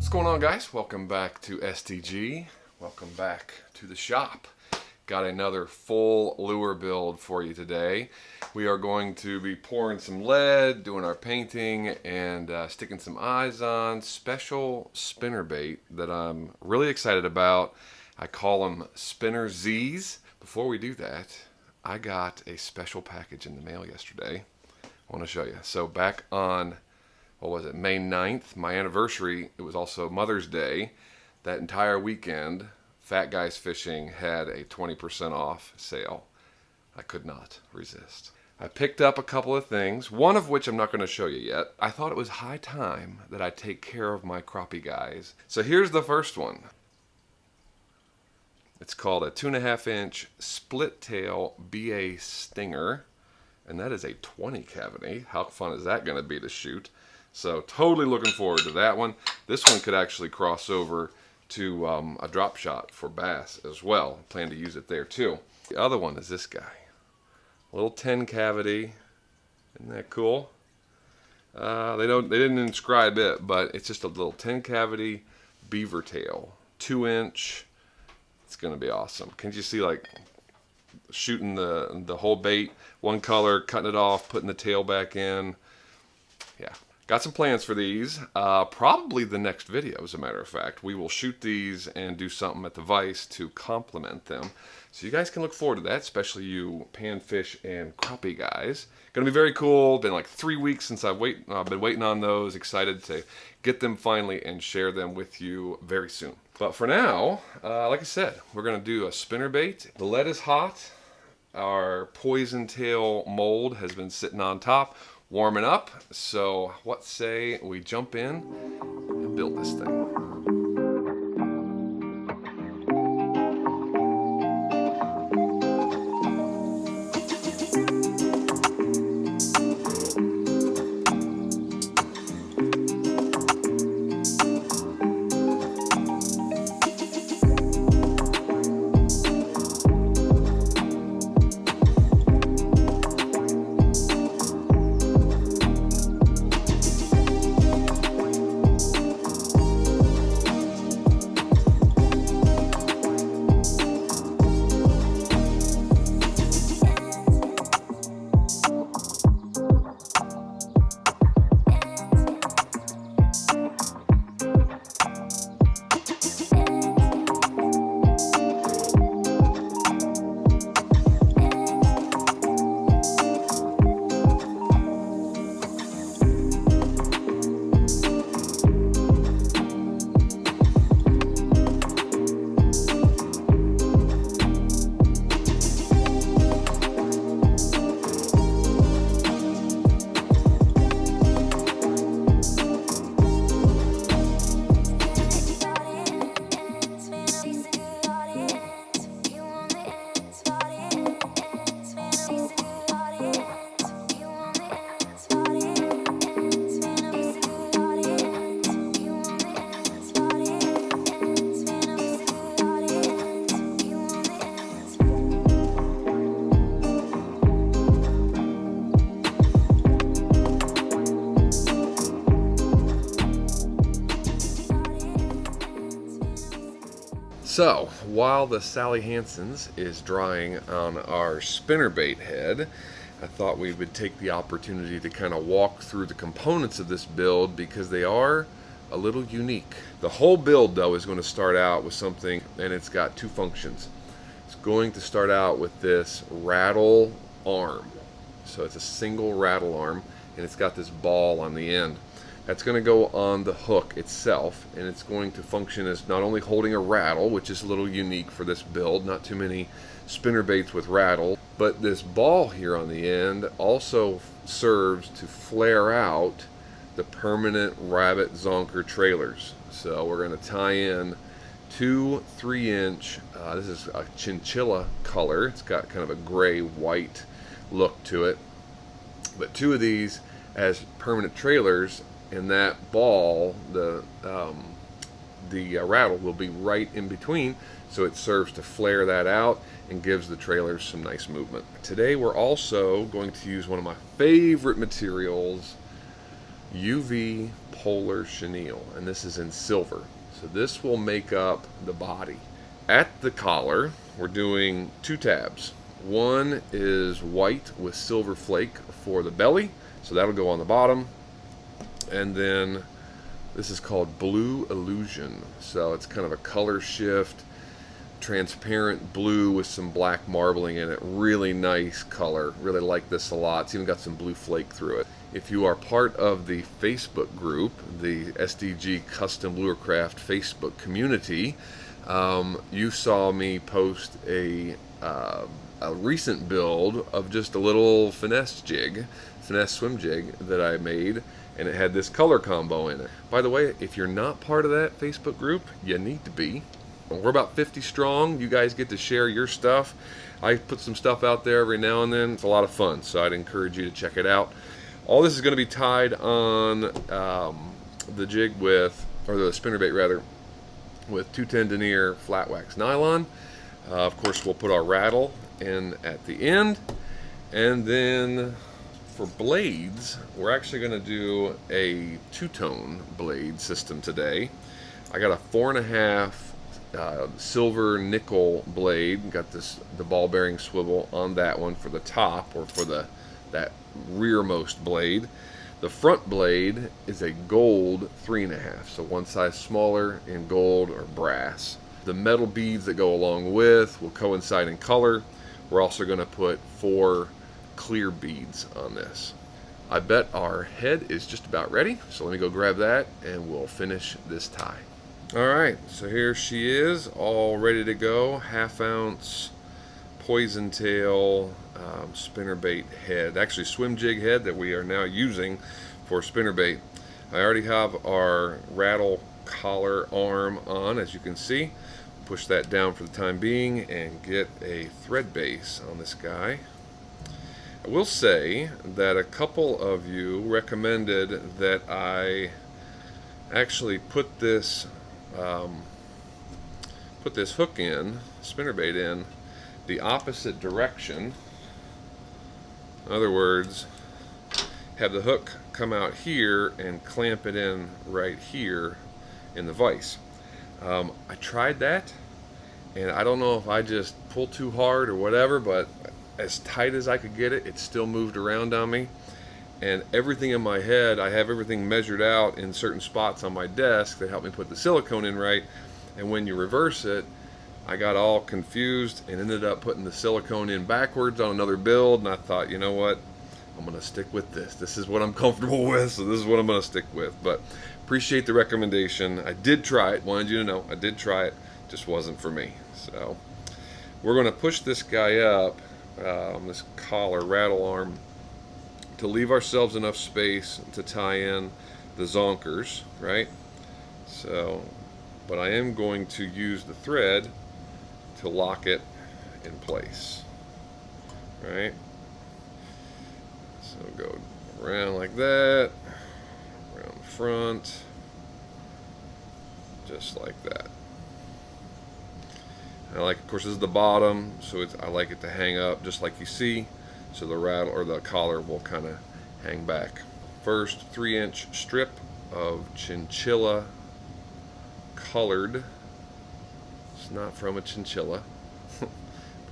What's going on, guys? Welcome back to STG. Welcome back to the shop. Got another full lure build for you today. We are going to be pouring some lead, doing our painting, and sticking some eyes on special spinnerbait that I'm really excited about. I call them Spinner Z's. Before we do that, I got a special package in the mail yesterday. I want to show you. So back on, what was it, May 9th, my anniversary, it was also Mother's Day. That entire weekend, Fat Guys Fishing had a 20% off sale. I could not resist. I picked up a couple of things, one of which I'm not going to show you yet. I thought it was high time that I take care of my crappie guys. So here's the first one. It's called a 2.5-inch split tail BA Stinger, and that is a 20 cavity. How fun is that going to be to shoot? So totally looking forward to that one. This one could actually cross over to a drop shot for bass as well. Plan to use it there too. The other one is this guy. A little 10 cavity. Isn't that cool? They didn't inscribe it, but it's just a little 10 cavity beaver tail. 2-inch. It's gonna be awesome. Can you see, like, shooting the whole bait, one color, cutting it off, putting the tail back in? Yeah. Got some plans for these. Probably the next video, as a matter of fact. We will shoot these and do something at the vise to complement them. So you guys can look forward to that, especially you panfish and crappie guys. Gonna be very cool. Been like 3 weeks since I've been waiting on those. Excited to get them finally and share them with you very soon. But for now, like I said, we're gonna do a spinnerbait. The lead is hot. Our poison tail mold has been sitting on top, warming up. So what say we jump in and build this thing? So, while the Sally Hansen's is drying on our spinnerbait head, I thought we would take the opportunity to kind of walk through the components of this build because they are a little unique. The whole build, though, is going to start out with something, and it's got two functions. It's going to start out with this rattle arm. So it's a single rattle arm, and it's got this ball on the end. That's going to go on the hook itself, and it's going to function as not only holding a rattle, which is a little unique for this build, not too many spinnerbaits with rattle, but this ball here on the end also serves to flare out the permanent rabbit zonker trailers. So we're going to tie in two 3-inch, this is a chinchilla color, it's got kind of a gray-white look to it, but two of these as permanent trailers. And that ball, the rattle will be right in between, so it serves to flare that out and gives the trailers some nice movement. Today we're also going to use one of my favorite materials UV polar chenille, and this is in silver. So this will make up the body. At the collar, we're doing 2 tabs. One is white with silver flake for the belly, so that'll go on the bottom. And then this is called Blue Illusion. So it's kind of a color shift, transparent blue with some black marbling in it. Really nice color. Really like this a lot. It's even got some blue flake through it. If you are part of the Facebook group, the SDG Custom Lurecraft Facebook community, you saw me post a recent build of just a little finesse swim jig that I made, and it had this color combo in it. By the way, if you're not part of that Facebook group, you need to be. We're about 50 strong. You guys get to share your stuff. I put some stuff out there every now and then. It's a lot of fun, so I'd encourage you to check it out. All this is going to be tied on the jig with, or the spinnerbait rather, with 210 Denier flat wax nylon. Of course, we'll put our rattle in at the end. And then for blades, we're actually going to do a 2-tone blade system today. I got a 4.5 silver nickel blade. Got the ball bearing swivel on that one for the top, or for that rearmost blade. The front blade is a gold 3.5, so one size smaller in gold or brass. The metal beads that go along with will coincide in color. We're also going to put 4 clear beads on this. I bet our head is just about ready, so let me go grab that and we'll finish this tie. Alright, so here she is, all ready to go. 1/2 ounce poison tail spinnerbait head, actually swim jig head that we are now using for spinnerbait. I already have our rattle collar arm on, as you can see. Push that down for the time being and get a thread base on this guy. I will say that a couple of you recommended that I actually put this hook in, spinnerbait in, the opposite direction. In other words, have the hook come out here and clamp it in right here in the vise. I tried that, and I don't know if I just pulled too hard or whatever, but as tight as I could get it, it still moved around on me. And everything in my head, I have everything measured out in certain spots on my desk that help me put the silicone in right. And when you reverse it, I got all confused and ended up putting the silicone in backwards on another build. And I thought, you know what? I'm going to stick with this. This is what I'm comfortable with, so this is what I'm going to stick with. But appreciate the recommendation. I did try it. Wanted you to know I did try it. Just wasn't for me. So we're going to push this guy up, this collar rattle arm, to leave ourselves enough space to tie in the zonkers, right? So, but I am going to use the thread to lock it in place, right? So go around like that, around the front, just like that. And I like, of course, this is the bottom, so I like it to hang up just like you see, so the rattle or the collar will kind of hang back. First 3-inch strip of chinchilla colored. It's not from a chinchilla, but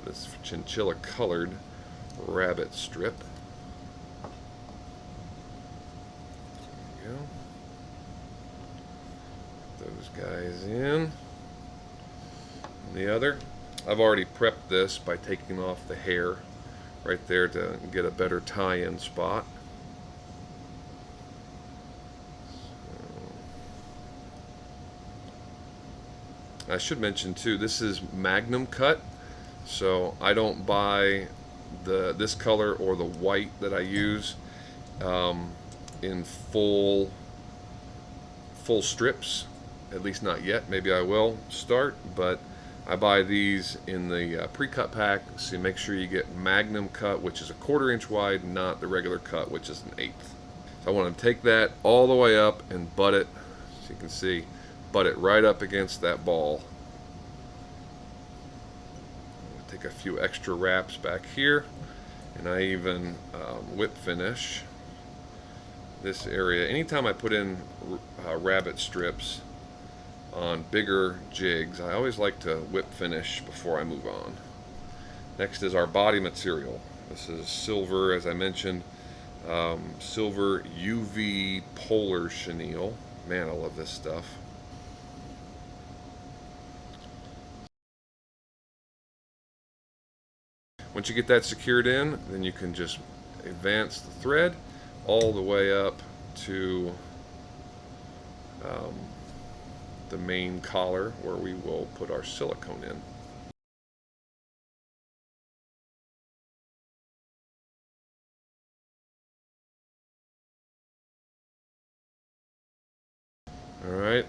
it's chinchilla colored rabbit strip. There we go. Put those guys in. And the other, I've already prepped this by taking off the hair right there to get a better tie-in spot. So, I should mention too, this is Magnum cut, so I don't buy this color or the white that I use in full strips, at least not yet. Maybe I will start, but I buy these in the pre-cut pack, so make sure you get Magnum cut, which is a 1/4 inch wide, not the regular cut, which is an 1/8. So I want to take that all the way up and butt it, so you can see, butt it right up against that ball. Take a few extra wraps back here, and I even whip finish this area. Anytime I put in rabbit strips on bigger jigs, I always like to whip finish before I move on. Next is our body material. This is silver, as I mentioned, silver UV polar chenille. Man, I love this stuff. Once you get that secured in, then you can just advance the thread all the way up to the main collar where we will put our silicone in. Alright,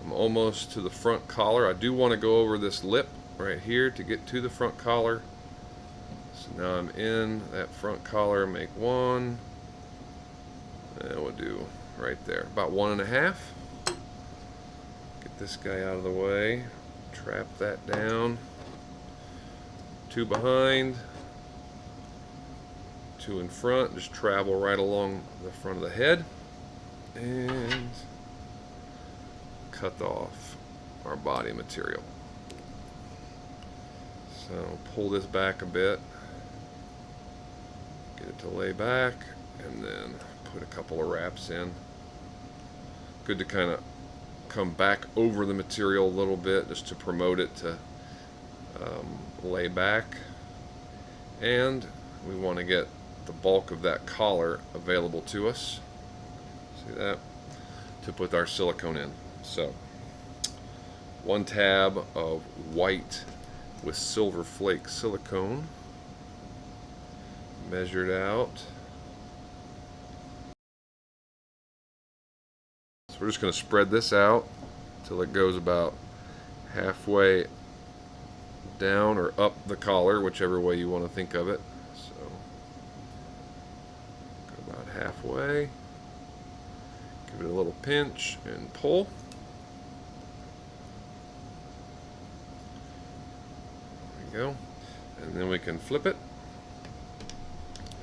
I'm almost to the front collar. I do want to go over this lip right here to get to the front collar. So now I'm in that front collar, make one, and we'll do right there, about 1.5. Get this guy out of the way, trap that down, 2 behind, 2 in front, just travel right along the front of the head, and cut off our body material. So pull this back a bit, get it to lay back, and then put a couple of wraps in. Good to kind of come back over the material a little bit just to promote it to lay back. And we want to get the bulk of that collar available to us. See that? To put our silicone in. So 1 tab of white with silver flake silicone, measured out. So we're just going to spread this out till it goes about halfway down or up the collar, whichever way you want to think of it. So go about halfway, give it a little pinch and pull. Go, and then we can flip it,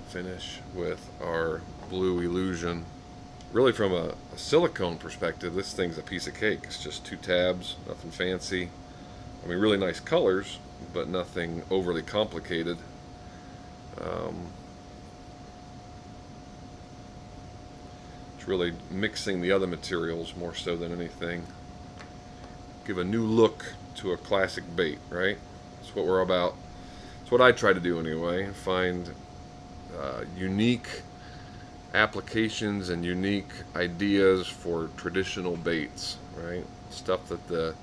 finish with our blue illusion. Really, from a silicone perspective, this thing's a piece of cake. It's just 2 tabs, nothing fancy. I mean, really nice colors, but nothing overly complicated. It's really mixing the other materials more so than anything. Give a new look to a classic bait, right? That's what we're about. That's what I try to do anyway. Find unique applications and unique ideas for traditional baits, right? Stuff that the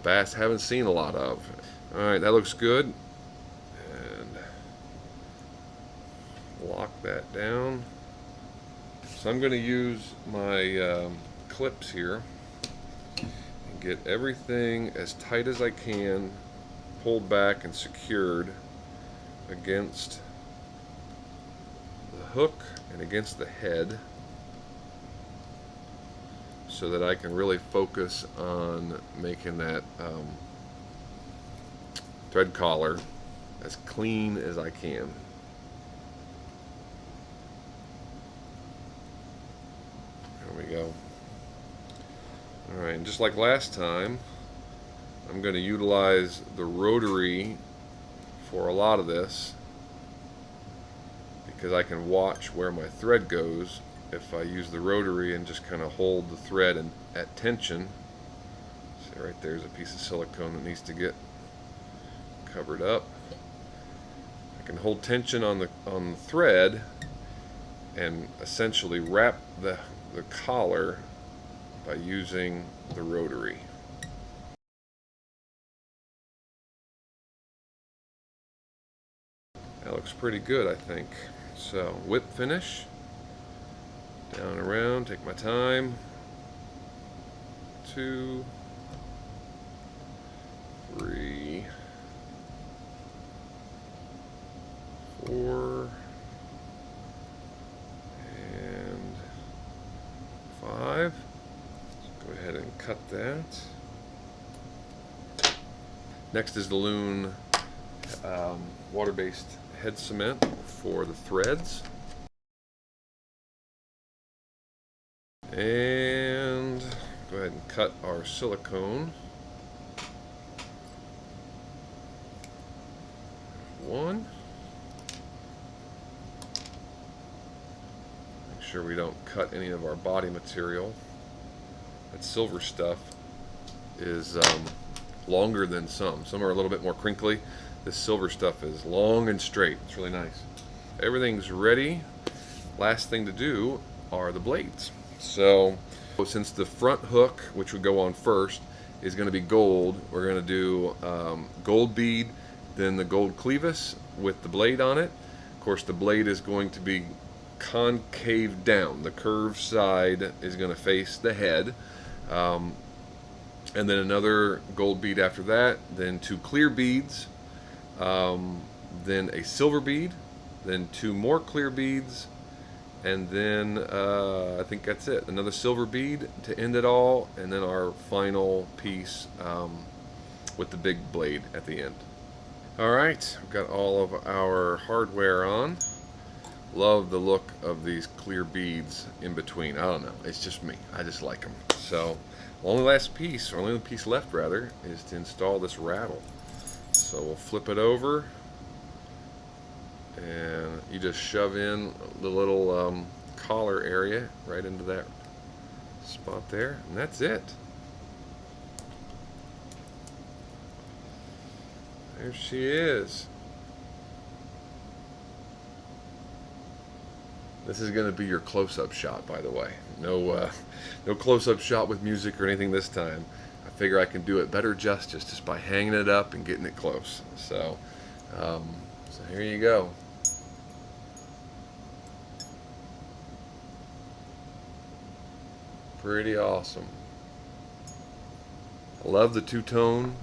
bass haven't seen a lot of. Alright, that looks good. And lock that down. So I'm going to use my clips here and get everything as tight as I can pulled back and secured against the hook and against the head so that I can really focus on making that thread collar as clean as I can. There we go. Alright, and just like last time, I'm going to utilize the rotary for a lot of this because I can watch where my thread goes if I use the rotary and just kind of hold the thread at tension. See, right there's a piece of silicone that needs to get covered up. I can hold tension on the thread and essentially wrap the collar by using the rotary. That looks pretty good, I think. So, whip finish, down and around, take my time. 2, 3, 4, and 5. Let's go ahead and cut that. Next is the Loon water-based head cement for the threads. And go ahead and cut our silicone. One. Make sure we don't cut any of our body material. That silver stuff is longer than some. Some are a little bit more crinkly. This silver stuff is long and straight. It's really nice. Everything's ready. Last thing to do are the blades. So since the front hook, which would go on first, is going to be gold, we're going to do gold bead, then the gold clevis with the blade on it. Of course, the blade is going to be concave down. The curved side is going to face the head. And then another gold bead after that, then 2 clear beads, then a silver bead, then 2 more clear beads, and then I think that's it. Another silver bead to end it all, and then our final piece with the big blade at the end. Alright, we've got all of our hardware on. Love the look of these clear beads in between. I don't know, it's just me. I just like them. So, only last piece, or only piece left rather, is to install this rattle. So we'll flip it over, and you just shove in the little collar area right into that spot there, and that's it. There she is. This is going to be your close-up shot, by the way. No close-up shot with music or anything this time. I figure I can do it better justice just by hanging it up and getting it close. So here you go. Pretty awesome. I love the two-tone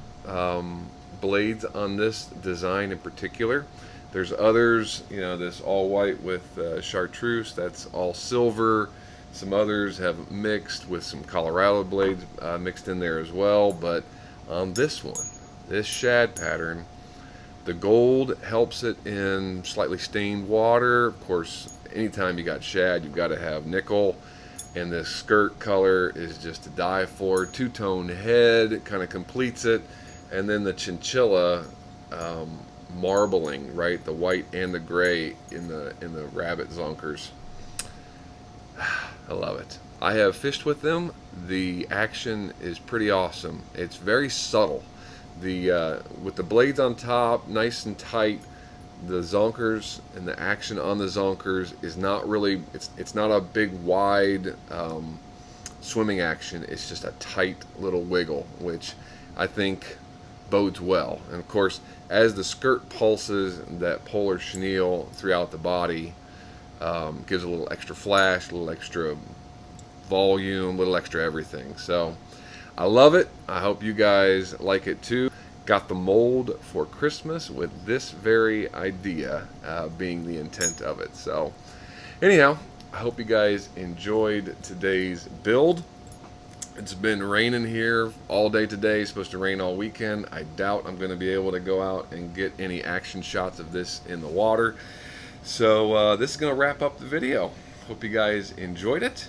blades on this design in particular. There's others, you know, this all white with chartreuse, that's all silver. Some others have mixed with some Colorado blades mixed in there as well. But on this one, this shad pattern, the gold helps it in slightly stained water. Of course, anytime you got shad, you've got to have nickel. And this skirt color is just to die for. Two-tone head, it kind of completes it. And then the chinchilla marbling, right? The white and the gray in the rabbit zonkers. I love it. I have fished with them. The action is pretty awesome. It's very subtle. With the blades on top, nice and tight. The zonkers and the action on the zonkers is not really. It's not a big wide swimming action. It's just a tight little wiggle, which I think bodes well. And of course, as the skirt pulses that polar chenille throughout the body, gives a little extra flash, a little extra volume, a little extra everything. So I love it. I hope you guys like it too. Got the mold for Christmas with this very idea being the intent of it. So anyhow, I hope you guys enjoyed today's build. It's been raining here all day today. It's supposed to rain all weekend. I doubt I'm going to be able to go out and get any action shots of this in the water. So this is going to wrap up the video. Hope you guys enjoyed it.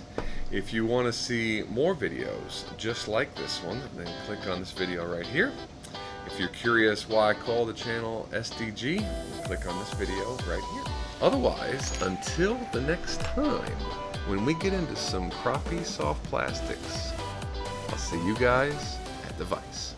If you want to see more videos just like this one, then click on this video right here. If you're curious why I call the channel SDG, click on this video right here. Otherwise, until the next time, when we get into some crappie soft plastics, I'll see you guys at the vise.